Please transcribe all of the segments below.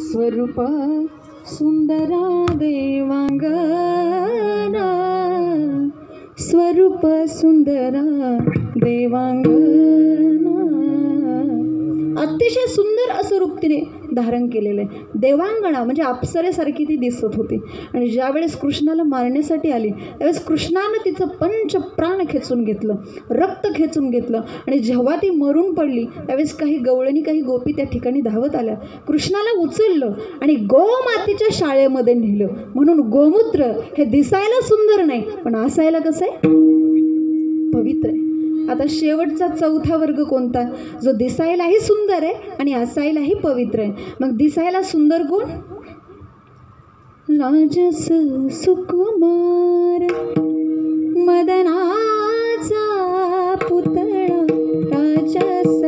स्वरूप सुंदरा देवांगना, स्वरूप सुंदरा देवांगना. अतिशय सुंदर असं रूप तिने धारण केलेलं आहे. देवांगना म्हणजे अप्सरेसारखी ती दिसत होती. आणि ज्यावेळेस कृष्णाला मारण्यासाठी आली त्यावेळेस कृष्णानं तिचं पंच प्राण खेचून घेतलं, रक्त खेचून घेतलं. आणि जेव्हा ती मरून पडली त्यावेळेस काही गवळणी, काही गोपी त्या ठिकाणी धावत आल्या, कृष्णाला उचललं आणि गोमातेच्या शाळेमध्ये नेलं. म्हणून गोमूत्र हे दिसायला सुंदर नाही पण असायला कसं आहे, पवित्र आहे. आता शेवटचा चौथा वर्ग कोणता, जो दिसायलाही सुंदर आहे आणि असायलाही पवित्र आहे. मग दिसायला सुंदर कोण, राजस सुकुमार मदनाचा पुतळा, राजस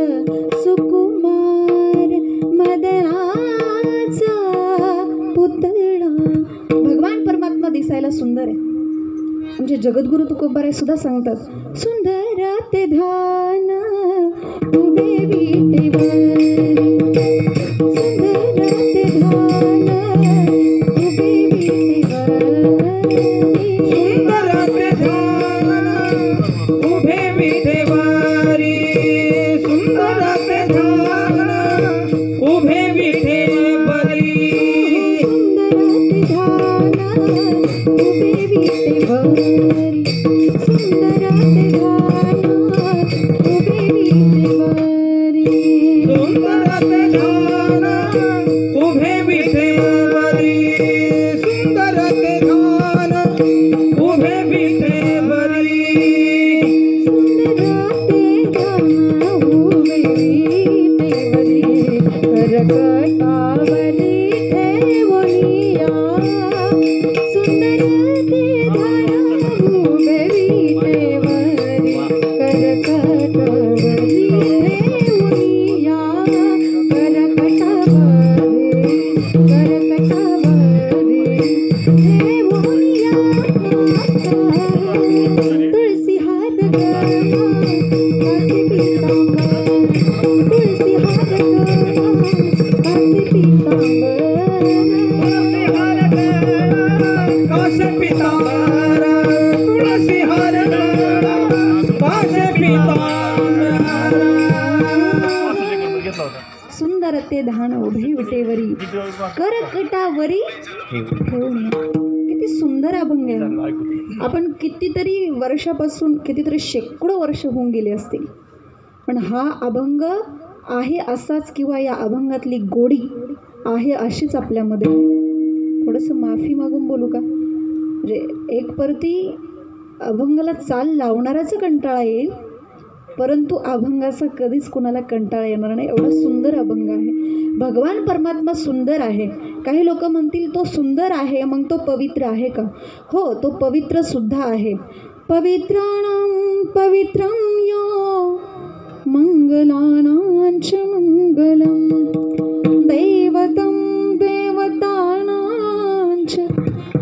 सुकुमार मदनाचा पुतळा. भगवान परमात्मा दिसायला सुंदर आहे. आमचे जगद्गुरु तुकोबाराय सुद्धा सांगतात, सुंदर ते ध्यान उभे विटेवर, सुंदर ते ध्यान उभे विटेवर, सुंदर ते ध्यान उभे विटेवर, सुंदर ते ध्यान उभे विटेवर, सुंदर ते ध्यान उभे विटेवर, सुंदर ते ध्यान उभे विटेवर, सुंदर ते ध्यान उभे विटेवर, सुंदर ते ध्यान उभे विटेवरी करकटावरी ठेवून. किती सुंदर अभंग आहे. आपण कितीतरी वर्षापासून, कितीतरी शेकडो वर्ष होऊन गेले असतील पण हा अभंग आहे असाच, किंवा या अभंगातली गोडी आहे अशीच आपल्यामध्ये. थोडंसं माफी मागून बोलू का, म्हणजे एक परती अभंगाला चाल लावणाराचा कंटाळा येईल परंतु अभंगाचा कधीच कुणाला कंटाळा येणार नाही. एवढा सुंदर अभंग आहे. भगवान परमात्मा सुंदर आहे. काही लोक म्हणतील तो सुंदर आहे मग तो पवित्र आहे का? हो, तो पवित्र सुद्धा आहे. पवित्राणां पवित्रं यो मंगलानांच मंगलम, दैवतं देवतानांच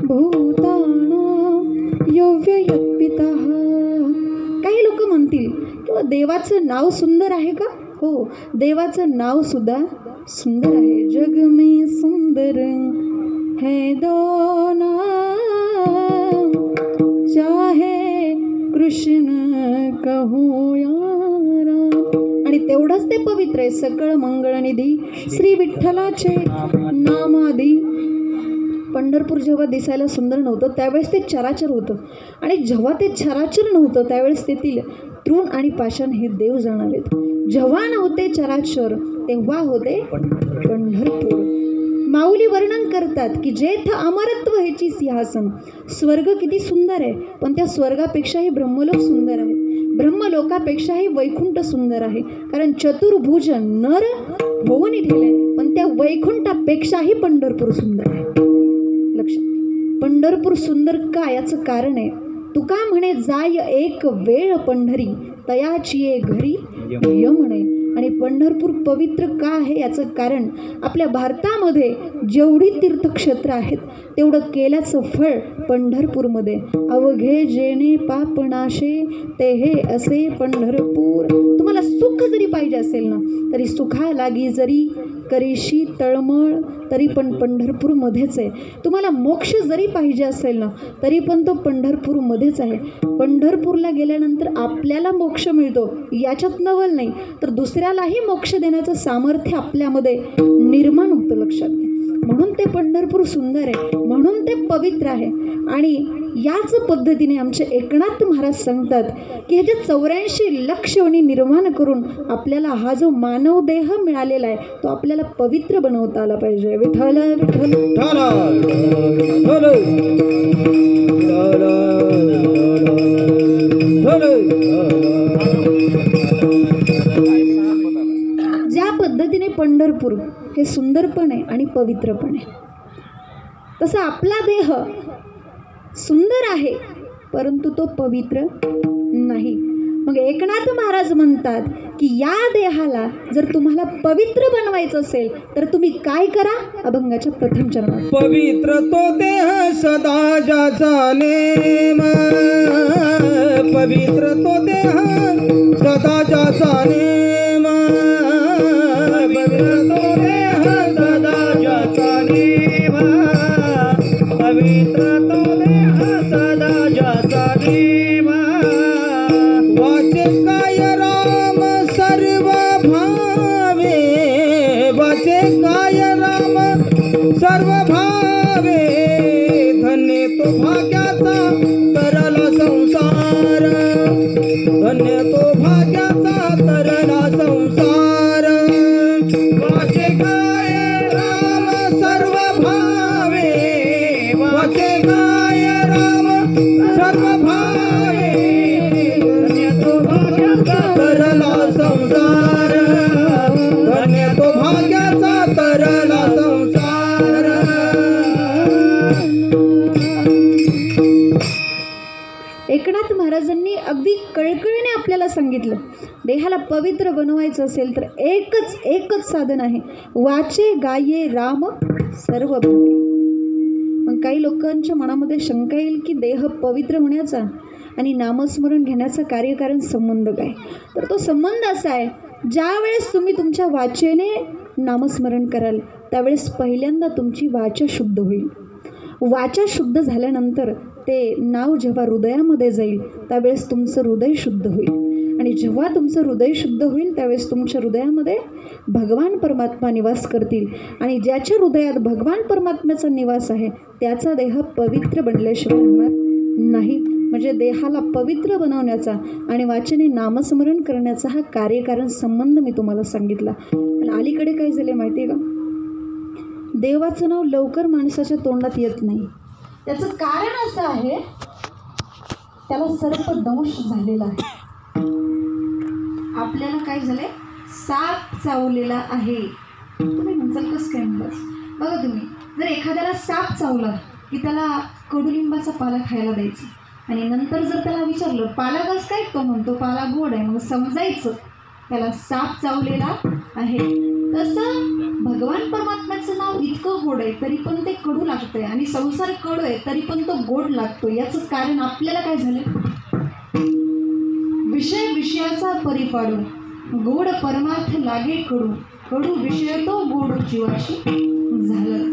भूतानां यो व्ययपितः. काही लोक म्हणतील किंवा देवाचं नाव सुंदर आहे का? हो, देवाचं नाव सुद्धा सुंदर आहे. जग में सुंदर है दो नाम, चाहे कृष्ण कहूँ या राम. आणि तेवढंच ते पवित्र आहे. सकळ मंगळनिधी श्री विठ्ठलाचे नामादी. पंढरपूर जेव्हा दिसायला सुंदर नव्हतं त्यावेळेस ते चराचर होतं आणि जेव्हा ते चराचर नव्हतं त्यावेळेस तेथील तृण आणि पाषाण हे देव जाणावेत. जेव्हा नव्हते चराचर तेव्हा होते पंढरपूर. माऊली वर्णन करतात की जेथ अमरत्व हेची सिंहासन. स्वर्ग किती सुंदर आहे पण त्या स्वर्गापेक्षाही ब्रह्मलोक सुंदर आहे. ब्रह्मलोकापेक्षाही वैकुंठ सुंदर आहे. कारण चतुर्भुज नर होऊन ठेवले पण त्या वैकुंठापेक्षाही पंढरपूर सुंदर आहे. लक्षात. पंढरपूर सुंदर का याचं कारण आहे. तुका म्हणे जाय एक वेळ पंढरी, तयाची घरी यमणे. आणि पंढरपूर पवित्र का आहे याचं कारण आपल्या भारतामध्ये जेवढी तीर्थक्षेत्र आहेत तेवढं केल्याचं फळ पंढरपूरमध्ये. अवघे जेणे पापनाशे ते हे असे पंढरपूर. तुम्हाला सुख जरी पाहिजे असेल ना तरी सुखा लागी जरी करीशी तळमळ तरी पण पंढरपूरमध्येच आहे. तुम्हाला मोक्ष जरी पाहिजे असेल ना तरी पण तो पंढरपूरमध्येच आहे. पंढरपूरला गेल्यानंतर आपल्याला मोक्ष मिळतो याच्यात नवल नाही, तर दुसऱ्यालाही मोक्ष देण्याचं सामर्थ्य आपल्यामध्ये निर्माण होतं. लक्षात घ्या. म्हणून ते पंढरपूर सुंदर आहे, म्हणून ते पवित्र आहे. आणि याच पद्धतीने आमचे एकनाथ महाराज सांगतात की हे जे 84 लक्ष योनी निर्माण करून आपल्याला हा जो मानव देह मिळालेला आहे तो आपल्याला पवित्र बनवता आला पाहिजे. विठ्ठल ज्या पद्धतीने पंढरपूर हे सुंदर पण आहे आणि पवित्र पण आहे, तसं आपला देह सुंदर आहे परंतु तो पवित्र नाही. मग एकनाथ महाराज म्हणतात की या देहाला जर तुम्हाला पवित्र बनवायचं असेल तर तुम्ही काय करा. अभंगाच्या प्रथम चरणात पवित्र तो देह सदा ज्याचा नेम, पवित्र तो देह सदा ज्याचा नेम, पवित्र तो देह सदा ज्याचा नेम, पवित्र तो देह सदा ज्याचा नेम. वाचे काय राम सर्व भावे, वाचे काय राम सर्व भावे, धन्य तो भाग्याचा तरला संसार, धन्य तो भाग्याचा तरला संसार. वाचे काय राम सर्व भावे, वाचे काय राम सर्व भावे, धन्य तो भाग्याचा तरला संसार, धन्य तो भाग्याचा तरला संसार. एकनाथ महाराजांनी अगदी कळकळीने आपल्याला सांगितलं देहाला पवित्र बनवायचं असेल तर एकच साधन आहे. वाचे गाये राम सर्व भावे. मग काही लोकांच्या मनामध्ये शंका येईल की देह पवित्र होण्याचा आणि नामस्मरण घेण्याचा कार्यकारण संबंध काय. तर तो संबंध असा आहे, ज्या वेळेस तुम्ही तुमच्या वाचेने नामस्मरण कराल त्यावेळेस पहिल्यांदा तुमची वाचा शुद्ध होईल. वाचा शुद्ध झाल्यानंतर ते नाव जेव्हा हृदयामध्ये जाईल त्यावेळेस तुमचं हृदय शुद्ध होईल. आणि जेव्हा तुमचं हृदय शुद्ध होईल त्यावेळेस तुमच्या हृदयामध्ये भगवान परमात्मा निवास करतील. आणि ज्याच्या हृदयात भगवान परमात्म्याचा निवास आहे त्याचा देह पवित्र बनल्याशिवाय होणार नाही. म्हणजे देहाला पवित्र बनवण्याचा आणि वाचने नामस्मरण करण्याचा हा कार्यकारण संबंध मी तुम्हाला सांगितला. पण अलीकडे काय झाले माहिती आहे का, देवाचं नाव लवकर माणसाच्या तोंडात येत नाही. त्याचं कारण असं आहे, त्याला सर्पदंश झालेला आहे. आपल्याला काय झालंय, साप चावलेला आहे. तुम्ही म्हणताल कसं काय म्हणतात. बघा तुम्ही जर एखाद्याला साप चावला की त्याला कडुलिंबाचा पाला खायला द्यायचा आणि नंतर जर त्याला विचारलं पाला कसं काय, तो म्हणतो पाला गोड आहे. मग समजायचं त्याला साप चावलेला आहे. तसं भगवान परमात्म्याचं नाव इतकं गोड आहे तरी पण ते कडू लागतंय आणि संसार कडू आहे तरी पण तो गोड लागतो. याचं कारण आपल्याला काय झालं, विषय विषयाचा परिपाडू, गोड परमार्थ लागे कडू, कडू विषय तो गोड जीवाशी झालं.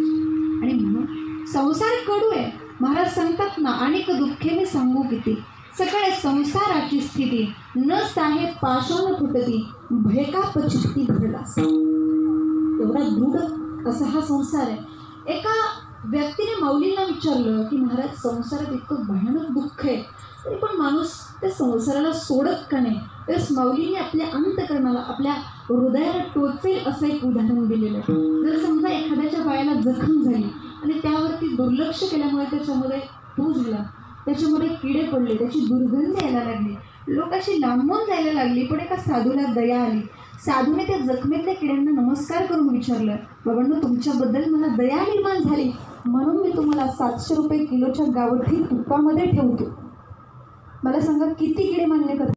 आणि म्हणून संसार कडू आहे. महाराज सांगतात ना, अनेक दुःखे मी सांगू किती, सकाळी संसाराची स्थिती न साहेब पाषाण फुटती, भयकाप चित्ती भरला. एवढा दृढ असा हा संसार आहे. एका व्यक्तीने माऊलींना विचारलं की महाराज संसारात इतकं भयानक दुःख आहे तरी पण माणूस त्या संसाराला सोडत का नाही. तर माऊलींनी आपल्या अंतकरणाला, आपल्या हृदयाला टोचेल असं एक उदाहरण दिलेलं आहे. जर समजा एखाद्याच्या पायाला जखम झाली आणि त्यावरती दुर्लक्ष केल्यामुळे त्याच्यामध्ये तो झाला, त्याच्यामध्ये किडे पडले, त्याची दुर्गंध यायला लागली, लोक अशी लांबून जायला लागली. पण एका साधूला दया आली. साधूने त्या जखमेतल्या किड्यांना नमस्कार करून विचारलं, बाबांनो तुमच्याबद्दल मला दया निर्माण झाली म्हणून मी तुम्हाला 700 रुपये किलोच्या गावठी तुपामध्ये ठेवतो. मला सांगा किती किडे मान्य करतात.